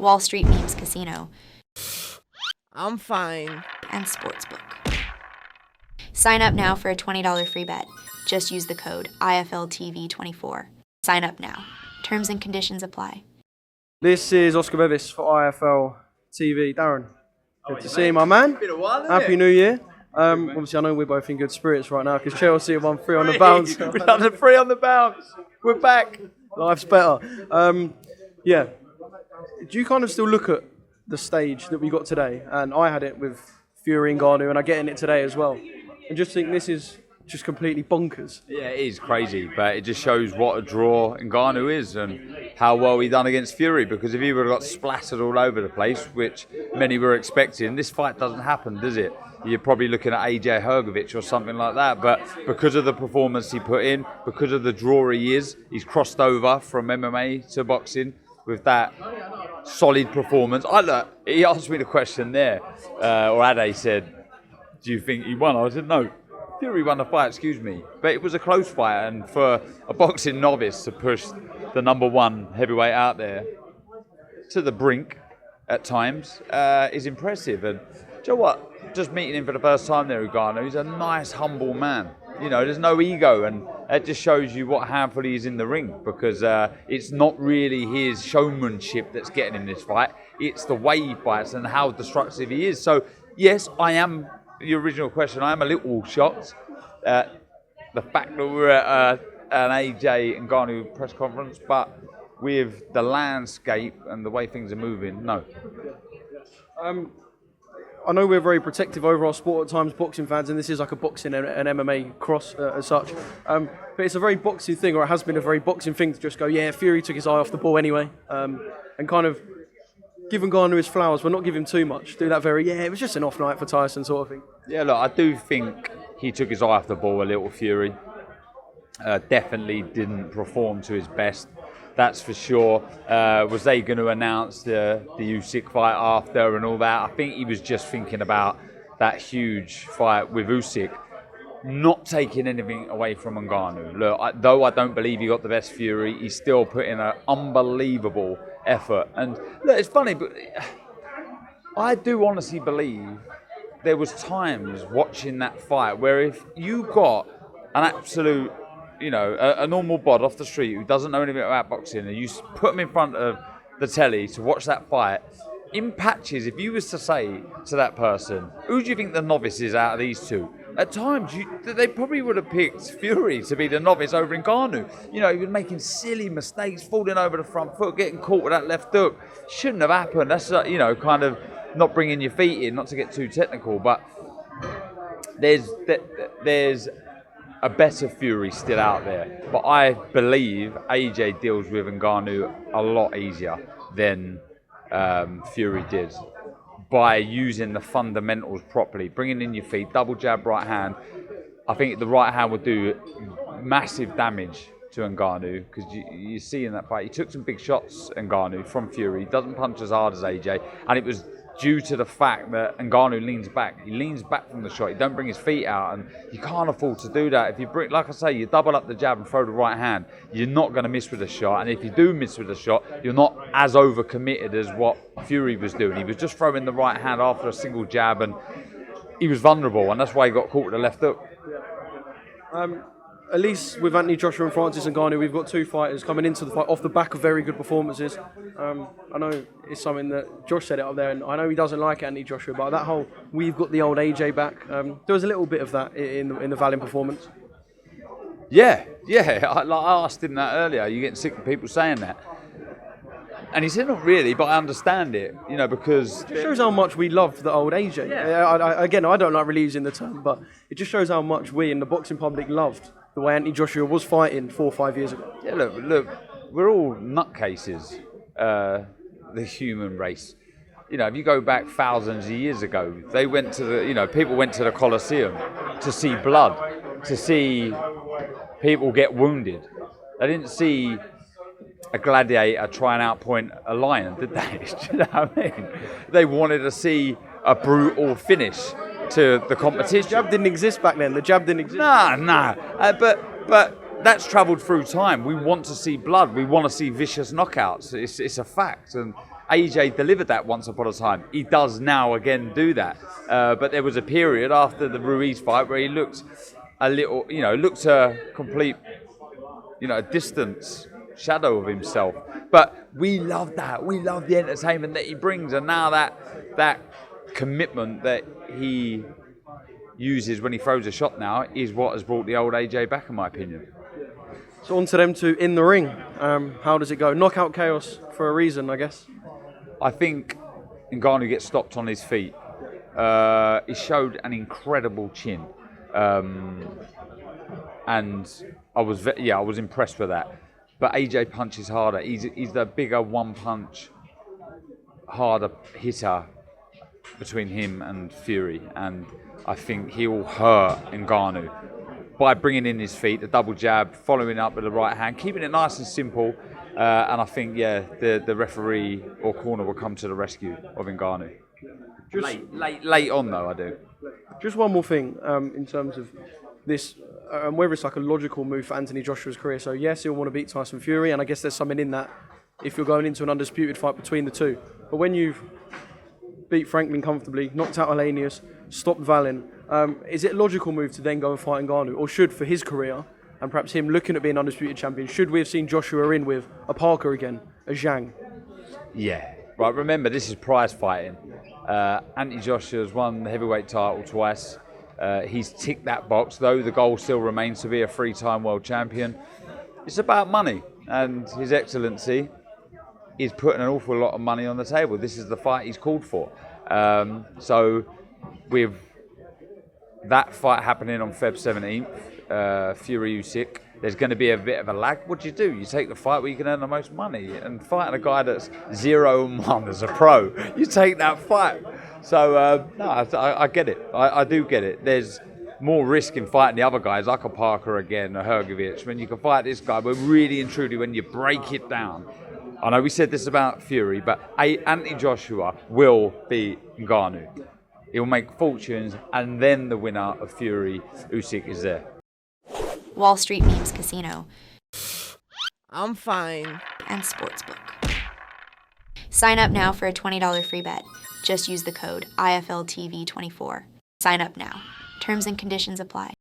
Wall Street Memes Casino, I'm fine. and Sportsbook. Sign up now for a $20 free bet. Just use the code IFLTV24. Sign up now. Terms and conditions apply. This is Oscar Bevis for IFL TV. Darren, good to see you, my man. Been a while, hasn't Happy it? New Year. Obviously, I know we're both in good spirits right now because Chelsea have won 3 on the bounce. We've done the 3 on the bounce. We're back. Life's better. Yeah. Do you kind of still look at the stage that we got today? And I had it with Fury and Ngannou, and I get in it today as well. And just think this is just completely bonkers. Yeah, it is crazy, but it just shows what a draw Ngannou is and how well he done against Fury. Because if he would have got splattered all over the place, which many were expecting, this fight doesn't happen, does it? You're probably looking at AJ Hergovich or something like that. But because of the performance he put in, because of the draw he is, he's crossed over from MMA to boxing with that solid performance. He asked me the question there, or Ade said, do you think he won? I said, no. Fury won the fight, excuse me. But it was a close fight, and for a boxing novice to push the number 1 heavyweight out there to the brink at times is impressive. And do you know what? Just meeting him for the first time there, Ngannou, he's a nice, humble man. You know, there's no ego, and that just shows you what handful he is in the ring, because it's not really his showmanship that's getting him this fight. It's the way he fights and how destructive he is. So, yes, I am... Your original question, I am a little shocked at the fact that we're at an AJ and Ngannou press conference, but with the landscape and the way things are moving, no. I know we're very protective over our sport at times, boxing fans, and this is like a boxing and an MMA cross as such. But it's a very boxing thing, or it has been a very boxing thing to just go, yeah, Fury took his eye off the ball anyway, and kind of give Ngannou his flowers, but not give him too much. Do that it was just an off night for Tyson sort of thing. Yeah, look, I do think he took his eye off the ball a little, Fury. Definitely didn't perform to his best, that's for sure. Was they going to announce the Usyk fight after and all that? I think he was just thinking about that huge fight with Usyk, not taking anything away from Ngannou. Look, though I don't believe he got the best Fury, he still put in an unbelievable effort. And look, it's funny, but I do honestly believe there was times watching that fight where if you got an absolute, a normal bod off the street who doesn't know anything about boxing, and you put him in front of the telly to watch that fight, in patches, if you was to say to that person, who do you think the novice is out of these two? At times, they probably would have picked Fury to be the novice over Ngannou. He was making silly mistakes, falling over the front foot, getting caught with that left hook. Shouldn't have happened. That's, kind of not bringing your feet in, not to get too technical, but there's a better Fury still out there. But I believe AJ deals with Ngannou a lot easier than Fury did, by using the fundamentals properly, bringing in your feet, double jab, right hand. I think the right hand would do massive damage to Ngannou, because you see in that fight, he took some big shots, Ngannou, from Fury. He doesn't punch as hard as AJ, and it was due to the fact that Ngannou leans back. He leans back from the shot. He don't bring his feet out, and you can't afford to do that. If you bring, like I say, you double up the jab and throw the right hand, you're not going to miss with the shot. And if you do miss with the shot, you're not as overcommitted as what Fury was doing. He was just throwing the right hand after a single jab, and he was vulnerable, and that's why he got caught with the left hook. At least with Anthony Joshua and Francis Ngannou, we've got 2 fighters coming into the fight off the back of very good performances. I know it's something that Josh said it up there, and I know he doesn't like Anthony Joshua, but that whole we've got the old AJ back, there was a little bit of that in the Vallon performance. Yeah. I asked him that earlier. Are you getting sick of people saying that? And he said, not really, but I understand it, because... It just shows how much we love the old AJ. Yeah. I don't like really using the term, but it just shows how much we in the boxing public loved the way Anthony Joshua was fighting 4 or 5 years ago. Yeah, look, we're all nutcases, the human race. If you go back thousands of years ago, they went to people went to the Colosseum to see blood, to see people get wounded. They didn't see a gladiator try and outpoint a lion, did they? Do you know what I mean? They wanted to see a brutal finish to the competition. The jab didn't exist back then. The jab didn't exist. Nah. But that's travelled through time. We want to see blood. We want to see vicious knockouts. It's a fact. And AJ delivered that once upon a time. He does now again do that. But there was a period after the Ruiz fight where he looked a little, looked a complete, a distance shadow of himself. But we love that. We love the entertainment that he brings. And now that commitment that he uses when he throws a shot now is what has brought the old AJ back, in my opinion. So on to them two in the ring. How does it go? Knockout chaos for a reason, I guess. I think Ngannou gets stopped on his feet. He showed an incredible chin, and I was impressed with that. But AJ punches harder. He's the bigger one-punch, harder hitter between him and Fury, and I think he'll hurt Ngannou by bringing in his feet, the double jab, following up with the right hand, keeping it nice and simple. And I think, the referee or corner will come to the rescue of Ngannou. Late on, though, I do. Just one more thing in terms of this, whether it's like a logical move for Anthony Joshua's career. So yes, he'll want to beat Tyson Fury, and I guess there's something in that if you're going into an undisputed fight between the two. But when you've beat Franklin comfortably, knocked out Alanius, stopped Vallon, is it a logical move to then go and fight Ngannou? Or should, for his career, and perhaps him looking at being undisputed champion, should we have seen Joshua in with a Parker again, a Zhang? Yeah. Right, remember, this is prize fighting. Anthony Joshua's won the heavyweight title twice. He's ticked that box, though the goal still remains to be a three-time world champion. It's about money, and His Excellency is putting an awful lot of money on the table. This is the fight he's called for. So with that fight happening on Feb 17th, Fury Usyk, there's going to be a bit of a lag. What do? You take the fight where you can earn the most money, and fighting a guy that's 0-1 as a pro, you take that fight. So, no, I get it. I do get it. There's more risk in fighting the other guys, like a Parker again, a Hrgovic, when you can fight this guy, but really and truly, when you break it down, I know we said this about Fury, but Anthony Joshua will beat Ngannou. He'll make fortunes, and then the winner of Fury Usyk is there. Wall Street Memes Casino, I'm fine. and Sportsbook. Sign up now for a $20 free bet. Just use the code IFLTV24. Sign up now. Terms and conditions apply.